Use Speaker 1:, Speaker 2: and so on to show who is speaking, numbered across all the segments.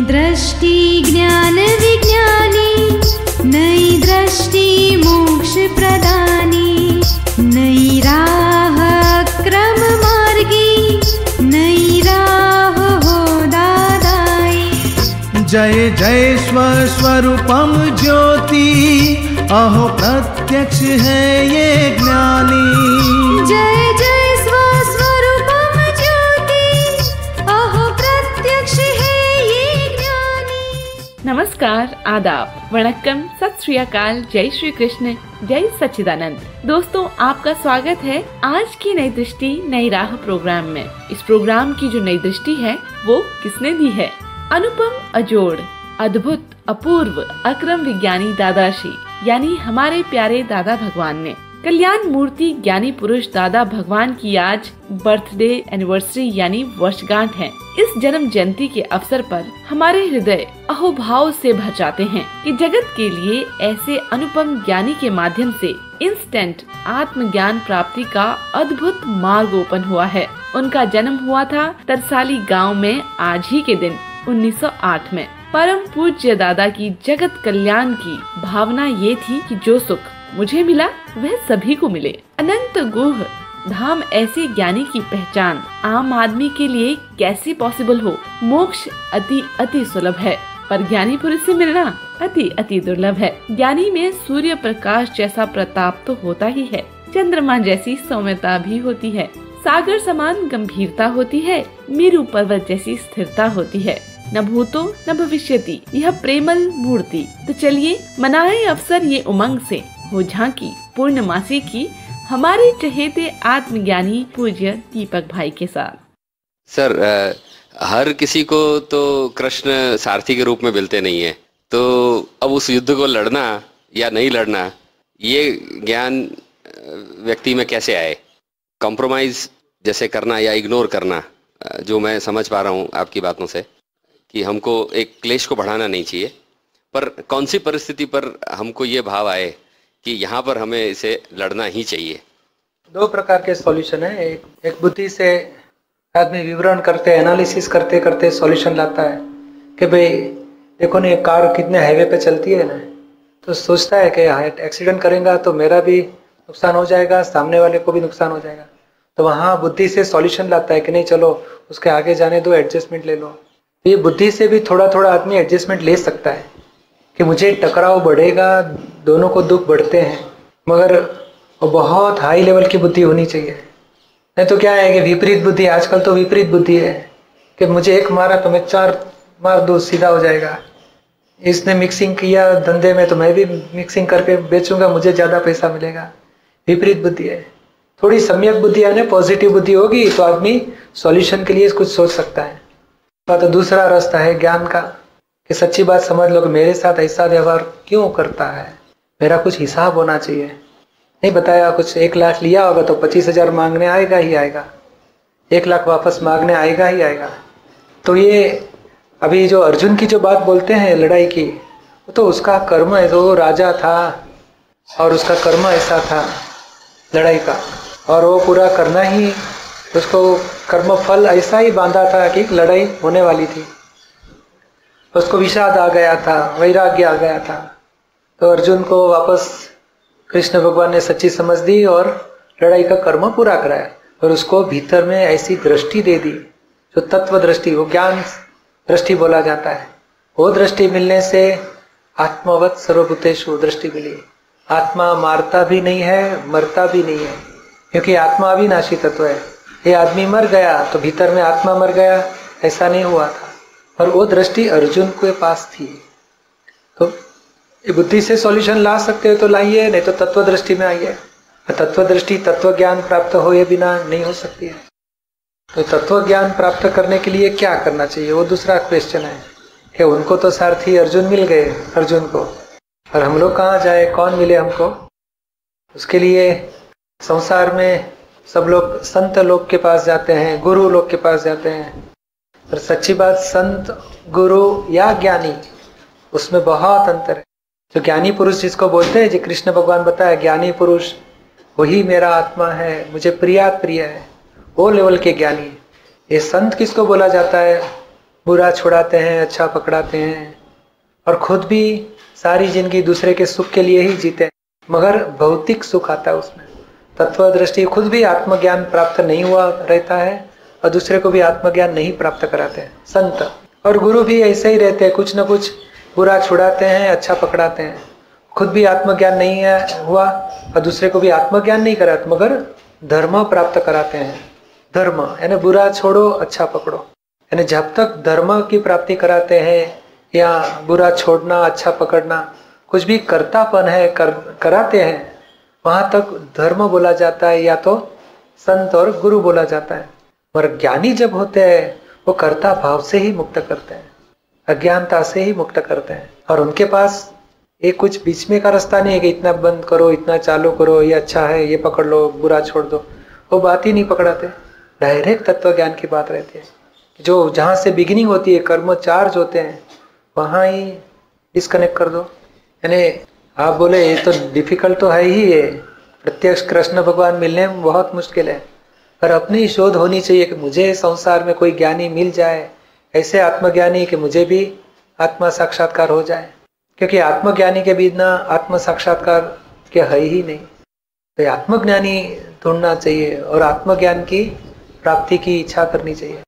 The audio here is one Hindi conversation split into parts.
Speaker 1: दृष्टि ज्ञान विज्ञानी, नई दृष्टि मोक्ष प्रदानी, नई राह क्रम मार्गी, नई राह हो दादाई।
Speaker 2: जय जय स्वस्वरूपम ज्योति, अहो प्रत्यक्ष है ये ज्ञानी।
Speaker 1: जय जय स्वस्वरूपम ज्योति, अहो प्रत्यक्ष है ये ज्ञानी।
Speaker 3: नमस्कार, आदाब, वणक्कम, सत श्री अकाल, जय श्री कृष्ण, जय सच्चिदानंद। दोस्तों, आपका स्वागत है आज की नई दृष्टि नई राह प्रोग्राम में। इस प्रोग्राम की जो नई दृष्टि है वो किसने दी है? अनुपम, अजोड़, अद्भुत, अपूर्व, अक्रम विज्ञानी दादाश्री यानी हमारे प्यारे दादा भगवान ने। कल्याण मूर्ति ज्ञानी पुरुष दादा भगवान की आज बर्थडे एनिवर्सरी यानी वर्षगांठ है। इस जन्म जयंती के अवसर पर हमारे हृदय अहोभाव से भर जाते हैं कि जगत के लिए ऐसे अनुपम ज्ञानी के माध्यम से इंस्टेंट आत्मज्ञान प्राप्ति का अद्भुत मार्ग ओपन हुआ है। उनका जन्म हुआ था तरसाली गांव में आज ही के दिन 1908 में। परम पूज्य दादा की जगत कल्याण की भावना ये थी कि जो सुख मुझे मिला वह सभी को मिले। अनंत गुह धाम ऐसे ज्ञानी की पहचान आम आदमी के लिए कैसे पॉसिबल हो? मोक्ष अति अति सुलभ है, पर ज्ञानी पुरुष से मिलना अति अति दुर्लभ है। ज्ञानी में सूर्य प्रकाश जैसा प्रताप तो होता ही है, चंद्रमा जैसी सौम्यता भी होती है, सागर समान गंभीरता होती है, मेरु पर्वत जैसी स्थिरता होती है। न भूतो न भविष्यति यह प्रेमल मूर्ति। तो चलिए मनाए अवसर ये उमंग से, हो झांकी पूर्णमासी की हमारे चहेते आत्मज्ञानी पूज्य दीपक भाई के साथ।
Speaker 4: सर, हर किसी को तो कृष्ण सारथी के रूप में मिलते नहीं है, तो अब उस युद्ध को लड़ना या नहीं लड़ना, ये ज्ञान व्यक्ति में कैसे आए? कॉम्प्रोमाइज जैसे करना या इग्नोर करना, जो मैं समझ पा रहा हूँ आपकी बातों से कि हमको एक क्लेश को बढ़ाना नहीं चाहिए, पर कौन सी परिस्थिति पर हमको ये भाव आए कि यहाँ पर हमें इसे लड़ना ही चाहिए?
Speaker 5: दो प्रकार के सॉल्यूशन है। एक बुद्धि से आदमी विवरण करते एनालिसिस करते करते सॉल्यूशन लाता है कि भाई देखो ना, ये कार कितने हाईवे पे चलती है ना, तो सोचता है कि एक्सीडेंट करेगा तो मेरा भी नुकसान हो जाएगा, सामने वाले को भी नुकसान हो जाएगा। तो वहाँ बुद्धि से सॉल्यूशन लाता है कि नहीं, चलो उसके आगे जाने दो, एडजस्टमेंट ले लो। ये बुद्धि से भी थोड़ा थोड़ा आदमी एडजस्टमेंट ले सकता है कि मुझे टकराव बढ़ेगा, दोनों को दुख बढ़ते हैं, मगर वो बहुत हाई लेवल की बुद्धि होनी चाहिए। नहीं तो क्या है कि विपरीत बुद्धि, आजकल तो विपरीत बुद्धि है कि मुझे एक मारा तो मैं 4 मार दो, सीधा हो जाएगा। इसने मिक्सिंग किया धंधे में तो मैं भी मिक्सिंग करके बेचूंगा, मुझे ज़्यादा पैसा मिलेगा। विपरीत बुद्धि है। थोड़ी सम्यक बुद्धि है ना, पॉजिटिव बुद्धि होगी तो आदमी सॉल्यूशन के लिए कुछ सोच सकता है। तो दूसरा रास्ता है ज्ञान का कि सच्ची बात समझ लो कि मेरे साथ ऐसा व्यवहार क्यों करता है, मेरा कुछ हिसाब होना चाहिए। नहीं बताया कुछ 1 लाख लिया होगा तो 25,000 मांगने आएगा ही आएगा, 1 लाख वापस मांगने आएगा ही आएगा। तो ये अभी जो अर्जुन की जो बात बोलते हैं लड़ाई की, तो उसका कर्म है, वो राजा था और उसका कर्म ऐसा था लड़ाई का, और वो पूरा करना ही, उसको कर्म फल ऐसा ही बांधा था कि लड़ाई होने वाली थी। उसको विषाद आ गया था, वैराग्य आ गया था। तो अर्जुन को वापस कृष्ण भगवान ने सच्ची समझ दी और लड़ाई का कर्म पूरा कराया, और उसको भीतर में ऐसी दृष्टि दे दी जो तत्व दृष्टि, वो ज्ञान दृष्टि बोला जाता है। वो दृष्टि मिलने से आत्मवत् सर्वभूतेषु दृष्टि मिली। आत्मा मारता भी नहीं है, मरता भी नहीं है, क्योंकि आत्मा अविनाशी तत्व है। ये आदमी मर गया तो भीतर में आत्मा मर गया, ऐसा नहीं हुआ था। और वो दृष्टि अर्जुन के पास थी। तो ये बुद्धि से सॉल्यूशन ला सकते हो तो लाइए, नहीं तो तत्व दृष्टि में आइए। तत्व दृष्टि तत्व ज्ञान प्राप्त हो ये बिना नहीं हो सकती है। तो तत्व ज्ञान प्राप्त करने के लिए क्या करना चाहिए, वो दूसरा क्वेश्चन है कि उनको तो सारथी अर्जुन मिल गए अर्जुन को, और हम लोग कहाँ जाए, कौन मिले हमको? उसके लिए संसार में सब लोग संत लोग के पास जाते हैं, गुरु लोग के पास जाते हैं। पर सच्ची बात, संत गुरु या ज्ञानी, उसमें बहुत अंतर है। जो ज्ञानी पुरुष जिसको बोलते हैं, जो कृष्ण भगवान बताया ज्ञानी पुरुष वही मेरा आत्मा है, मुझे प्रियात प्रिय है, वो लेवल के ज्ञानी। ये संत किसको बोला जाता है? बुरा छुड़ाते हैं, अच्छा पकड़ाते हैं, और खुद भी सारी जिंदगी दूसरे के सुख के लिए ही जीते हैं, मगर भौतिक सुख आता है उसमें। तत्व दृष्टि खुद भी आत्मज्ञान प्राप्त नहीं हुआ रहता है और दूसरे को भी आत्मज्ञान नहीं प्राप्त कराते हैं। संत और गुरु भी ऐसे ही रहते हैं, कुछ न कुछ बुरा छुड़ाते हैं, अच्छा पकड़ाते हैं, खुद भी आत्मज्ञान नहीं हुआ और दूसरे को भी आत्मज्ञान नहीं कराते, मगर धर्म प्राप्त कराते हैं। धर्म यानी बुरा छोड़ो, अच्छा पकड़ो, यानी जब तक धर्म की प्राप्ति कराते हैं या बुरा छोड़ना, अच्छा पकड़ना कुछ भी कर्तापन है कराते हैं, वहां तक धर्म बोला जाता है या तो संत और गुरु बोला जाता है। और ज्ञानी जब होते हैं वो कर्ता भाव से ही मुक्त करते हैं, अज्ञानता से ही मुक्त करते हैं, और उनके पास एक कुछ बीच में का रास्ता नहीं है कि इतना बंद करो, इतना चालू करो, ये अच्छा है, ये पकड़ लो, बुरा छोड़ दो। वो बात ही नहीं पकड़ाते, डायरेक्ट तत्व ज्ञान की बात रहती है। जो जहाँ से बिगिनिंग होती है, कर्म चार्ज होते हैं, वहाँ ही डिस्कनेक्ट कर दो। यानी आप बोले ये तो डिफिकल्ट तो है ही है, प्रत्यक्ष कृष्ण भगवान मिलने में बहुत मुश्किल है, पर अपनी शोध होनी चाहिए कि मुझे संसार में कोई ज्ञानी मिल जाए, ऐसे आत्मज्ञानी कि मुझे भी आत्मा साक्षात्कार हो जाए, क्योंकि आत्मज्ञानी के बिना आत्म साक्षात्कार के है ही नहीं। तो आत्मज्ञानी ढूंढना चाहिए और आत्मज्ञान की प्राप्ति की इच्छा करनी चाहिए।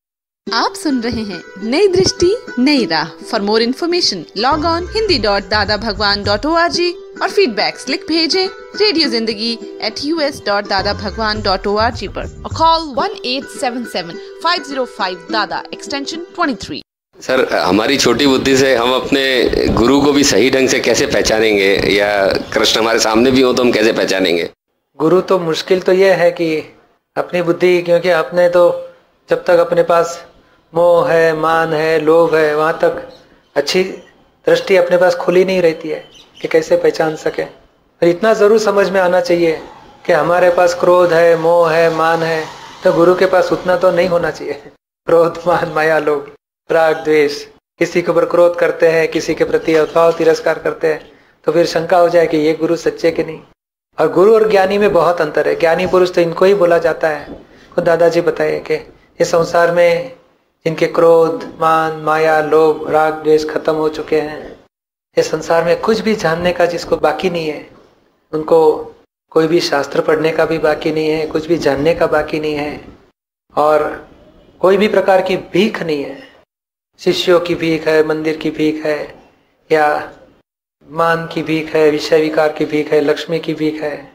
Speaker 3: आप सुन रहे हैं नई दृष्टि नई राह। For more information log on hindi.dadabhagwan.org और फीडबैक्स लिख भेजें रेडियो जिंदगी @us.dadabhagwan.org पर और कॉल 1877-505 दादा एक्सटेंशन 23।
Speaker 4: सर, हमारी छोटी बुद्धि से हम अपने गुरु को भी सही ढंग से कैसे पहचानेंगे, या कृष्ण हमारे सामने भी हो तो हम कैसे पहचानेंगे?
Speaker 5: गुरु तो मुश्किल तो यह है कि अपनी बुद्धि, क्योंकि अपने तो जब तक अपने पास मोह है, मान है, लोभ है, वहाँ तक अच्छी दृष्टि अपने पास खुली नहीं रहती है कि कैसे पहचान सके। पर इतना ज़रूर समझ में आना चाहिए कि हमारे पास क्रोध है, मोह है, मान है, तो गुरु के पास उतना तो नहीं होना चाहिए। क्रोध, मान, माया, लोभ, राग, द्वेष, किसी के ऊपर क्रोध करते हैं, किसी के प्रति अभाव तिरस्कार करते हैं, तो फिर शंका हो जाए कि ये गुरु सच्चे के नहीं। और गुरु और ज्ञानी में बहुत अंतर है। ज्ञानी पुरुष तो इनको ही बोला जाता है। खुद दादाजी बताए कि ये संसार में जिनके क्रोध, मान, माया, लोभ, राग, द्वेष खत्म हो चुके हैं, ये संसार में कुछ भी जानने का जिसको बाकी नहीं है, उनको कोई भी शास्त्र पढ़ने का भी बाकी नहीं है, कुछ भी जानने का बाकी नहीं है, और कोई भी प्रकार की भीख नहीं है। शिष्यों की भीख है, मंदिर की भीख है, या मान की भीख है, विषय विकार की भीख है, लक्ष्मी की भीख है,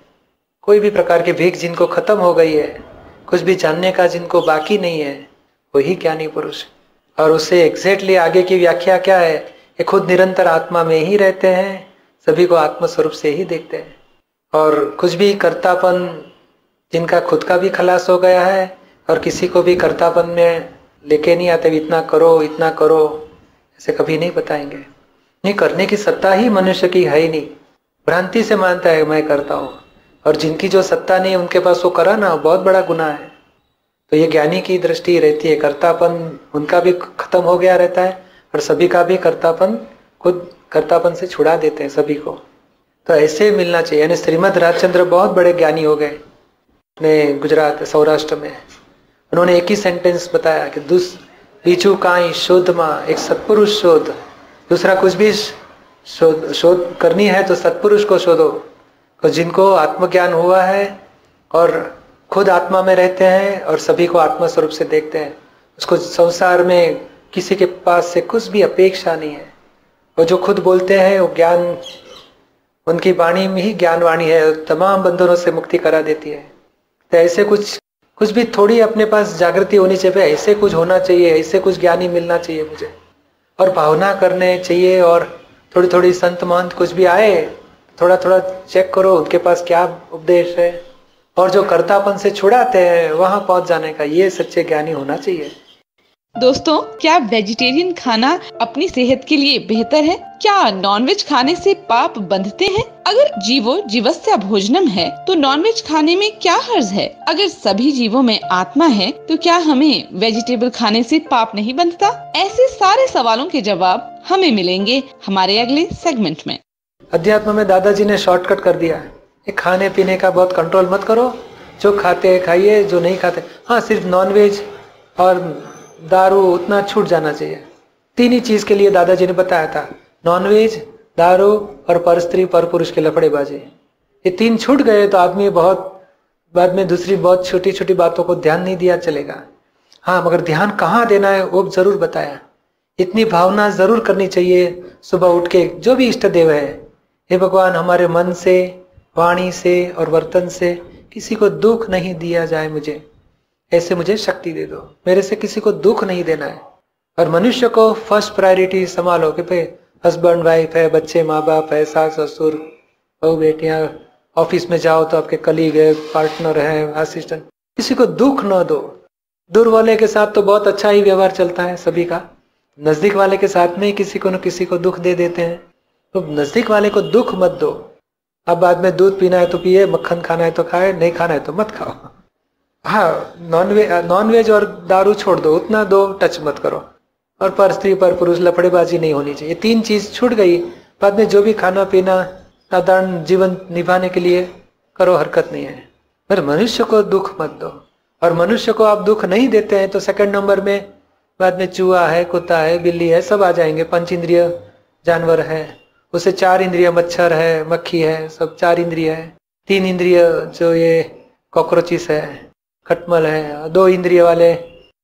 Speaker 5: कोई भी प्रकार की भीख जिनको खत्म हो गई है, कुछ भी जानने का जिनको बाकी नहीं है, वही ज्ञानी पुरुष। और उससे एग्जैक्टली आगे की व्याख्या क्या है, ये खुद निरंतर आत्मा में ही रहते हैं, सभी को आत्म स्वरूप से ही देखते हैं, और कुछ भी कर्तापन जिनका खुद का भी खलास हो गया है और किसी को भी कर्तापन में लेके नहीं आते, इतना करो ऐसे कभी नहीं बताएंगे। नहीं, करने की सत्ता ही मनुष्य की है ही नहीं, भ्रांति से मानता है मैं करता हूँ, और जिनकी जो सत्ता नहीं उनके पास वो कराना बहुत बड़ा गुनाह है। तो ये ज्ञानी की दृष्टि रहती है, कर्तापन उनका भी खत्म हो गया रहता है और सभी का भी कर्तापन, खुद कर्तापन से छुड़ा देते हैं सभी को। तो ऐसे मिलना चाहिए। यानी श्रीमद राजचंद्र बहुत बड़े ज्ञानी हो गए अपने गुजरात सौराष्ट्र में। उन्होंने एक ही सेंटेंस बताया कि बीचू काई शोध माँ, एक सत्पुरुष शोध, दूसरा कुछ भी शोध करनी है तो सत्पुरुष को शोधो, तो जिनको आत्मज्ञान हुआ है और खुद आत्मा में रहते हैं और सभी को आत्मा स्वरूप से देखते हैं, उसको संसार में किसी के पास से कुछ भी अपेक्षा नहीं है। और जो खुद बोलते हैं वो ज्ञान, उनकी वाणी में ही ज्ञान वाणी है, तमाम बंधनों से मुक्ति करा देती है। तो ऐसे कुछ भी थोड़ी अपने पास जागृति होनी चाहिए, ऐसे कुछ होना चाहिए, ऐसे कुछ ज्ञानी मिलना चाहिए मुझे, और भावना करने चाहिए। और थोड़ी थोड़ी संत महंत कुछ भी आए, थोड़ा थोड़ा चेक करो उनके पास क्या उपदेश है, और जो कर्तापन से छुड़ाते हैं वहां पहुंच जाने का, ये सच्चे ज्ञानी होना चाहिए।
Speaker 3: दोस्तों, क्या वेजिटेरियन खाना अपनी सेहत के लिए बेहतर है? क्या नॉनवेज खाने से पाप बंधते हैं? अगर जीवो जीवस्य भोजनम है तो नॉनवेज खाने में क्या हर्ज है? अगर सभी जीवों में आत्मा है तो क्या हमें वेजिटेबल खाने से पाप नहीं बंधता? ऐसे सारे सवालों के जवाब हमें मिलेंगे हमारे अगले सेगमेंट में।
Speaker 5: अध्यात्म में दादाजी ने शॉर्टकट कर दिया है, खाने पीने का बहुत कंट्रोल मत करो, जो खाते हैं खाइए, जो नहीं खाते, हाँ सिर्फ नॉनवेज और दारू उतना छूट जाना चाहिए, तीन ही चीज के लिए दादाजी ने बताया था, नॉनवेज, दारू और पर स्त्री पर पुरुष के लफड़ेबाजी। ये तीन छूट गए तो आदमी बहुत बाद में दूसरी बहुत छोटी छोटी बातों को ध्यान नहीं दिया चलेगा। हाँ, मगर ध्यान कहाँ देना है वो जरूर बताया। इतनी भावना जरूर करनी चाहिए सुबह उठ के, जो भी इष्ट देव है, हे भगवान हमारे मन से, वाणी से और वर्तन से किसी को दुख नहीं दिया जाए, मुझे ऐसे मुझे शक्ति दे दो, मेरे से किसी को दुख नहीं देना है। और मनुष्य को फर्स्ट प्रायोरिटी संभालो कि भाई हस्बैंड वाइफ है, बच्चे माँ बाप है, सास ससुर, बहू बेटियां, ऑफिस में जाओ तो आपके कलीग है, पार्टनर है, असिस्टेंट, किसी को दुख न दो। दूर वाले के साथ तो बहुत अच्छा ही व्यवहार चलता है सभी का, नजदीक वाले के साथ में ही किसी को न किसी को दुख दे देते हैं। तो नजदीक वाले को दुख मत दो। अब बाद में दूध पीना है तो पिए, मक्खन खाना है तो खाए, नहीं खाना है तो मत खाओ। हाँ, नॉनवेज और दारू छोड़ दो, उतना दो, टच मत करो। और पर स्त्री पर पुरुष लफड़ेबाजी नहीं होनी चाहिए। तीन चीज छूट गई, बाद में जो भी खाना पीना साधारण जीवन निभाने के लिए करो, हरकत नहीं है। पर मनुष्य को दुख मत दो। और मनुष्य को आप दुख नहीं देते हैं तो सेकंड नंबर में बाद में चूहा है, कुत्ता है, बिल्ली है, सब आ जाएंगे। पंच इंद्रिय जानवर है, उसे चार इंद्रिय, मच्छर है, मक्खी है, सब चार इंद्रिय है। तीन इंद्रिय जो ये कॉकरोचेस है, खटमल है, दो इंद्रिय वाले,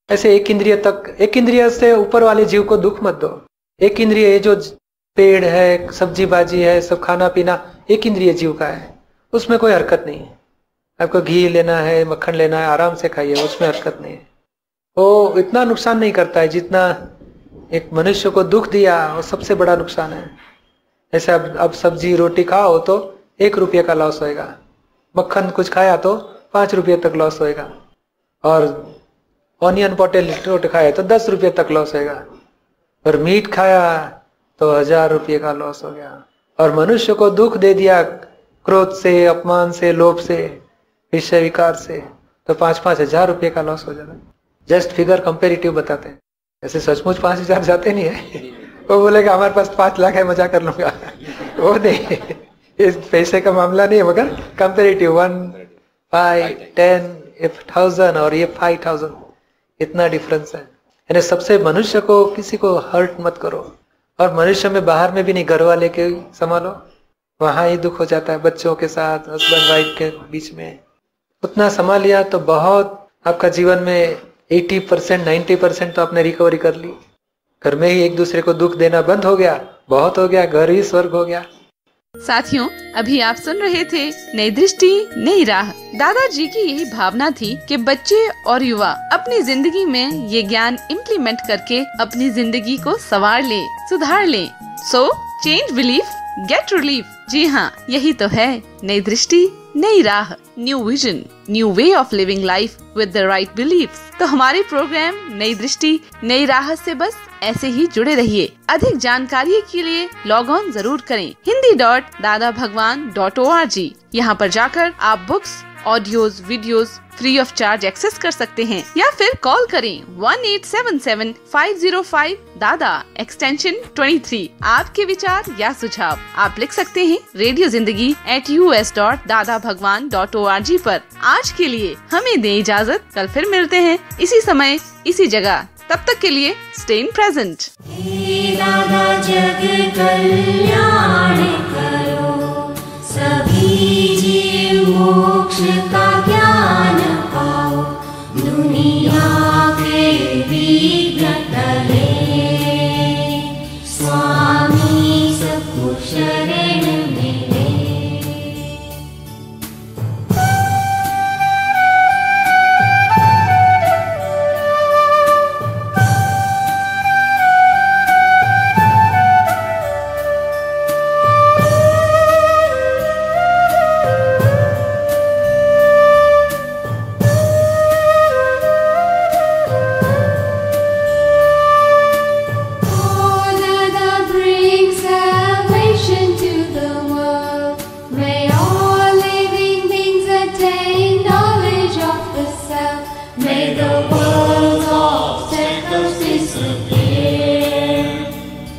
Speaker 5: ऐसे एक इंद्रिय तक। एक इंद्रिय से ऊपर वाले जीव को दुख मत दो। एक इंद्रिय जो पेड़ है, सब्जी बाजी है, सब खाना पीना एक इंद्रिय जीव का है, उसमें कोई हरकत नहीं है। आपको घी लेना है, मक्खन लेना है, आराम से खाइए, उसमें हरकत नहीं है। वो इतना नुकसान नहीं करता है जितना एक मनुष्य को दुख दिया वो सबसे बड़ा नुकसान है। जैसे अब सब्जी रोटी खाओ तो 1 रुपये का लॉस होएगा, मक्खन कुछ खाया तो 5 रुपये तक लॉस होएगा, और ऑनियन पोटैटो खाया तो 10 रुपये तक लॉस होएगा, और मीट खाया तो 1000 रुपये का लॉस हो गया। और मनुष्य को दुख दे दिया क्रोध से, अपमान से, लोभ से, विषय विकार से, तो 5-5 हजार रुपये का लॉस हो जाता है। जस्ट फिगर कंपेरेटिव बताते हैं, ऐसे सचमुच 5,000 जाते नहीं है। वो बोलेगा हमारे पास 5 लाख है, मजा कर लूंगा, वो नहीं, इस पैसे का मामला नहीं है, मगर कंपेरेटिव 1, 5, 10, 1000 और ये 5000, इतना डिफरेंस है। यानी सबसे मनुष्य को किसी को हर्ट मत करो। और मनुष्य में बाहर में भी नहीं, घर वाले के संभालो, वहां ही दुख हो जाता है। बच्चों के साथ, हस्बैंड वाइफ के बीच में उतना संभाल लिया तो बहुत आपका जीवन में 80%, 90% तो आपने रिकवरी कर ली। घर में ही एक दूसरे को दुख देना बंद हो गया, बहुत हो गया, घर ही स्वर्ग हो गया।
Speaker 3: साथियों, अभी आप सुन रहे थे नई दृष्टि नई राह। दादाजी की यही भावना थी कि बच्चे और युवा अपनी जिंदगी में ये ज्ञान इम्प्लीमेंट करके अपनी जिंदगी को संवार ले, सुधार ले। So change belief, get relief. जी हाँ, यही तो है नई दृष्टि नई राह, new vision, new way of living life with the right beliefs. तो हमारे प्रोग्राम नई दृष्टि नई राह से बस ऐसे ही जुड़े रहिए। अधिक जानकारी के लिए लॉग ऑन जरूर करें hindi.dadabhagwan.org। यहाँ पर जाकर आप books, audios, videos free of charge access कर सकते हैं, या फिर कॉल करें 1877-505 दादा एक्सटेंशन 23। आपके विचार या सुझाव आप लिख सकते हैं रेडियो जिंदगी @us.dadabhagwan.org पर। आज के लिए हमें दे इजाजत, कल फिर मिलते हैं इसी समय इसी जगह। तब तक के लिए स्टे इन प्रेजेंट।
Speaker 1: दादा जग कल्याण करो, सभी जीव मोक्ष का ज्ञान पाओ, दुनिया के विघ्न टले, स्वामी सबको शरण मिले।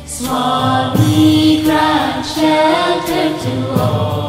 Speaker 1: Swami grant shelter to all.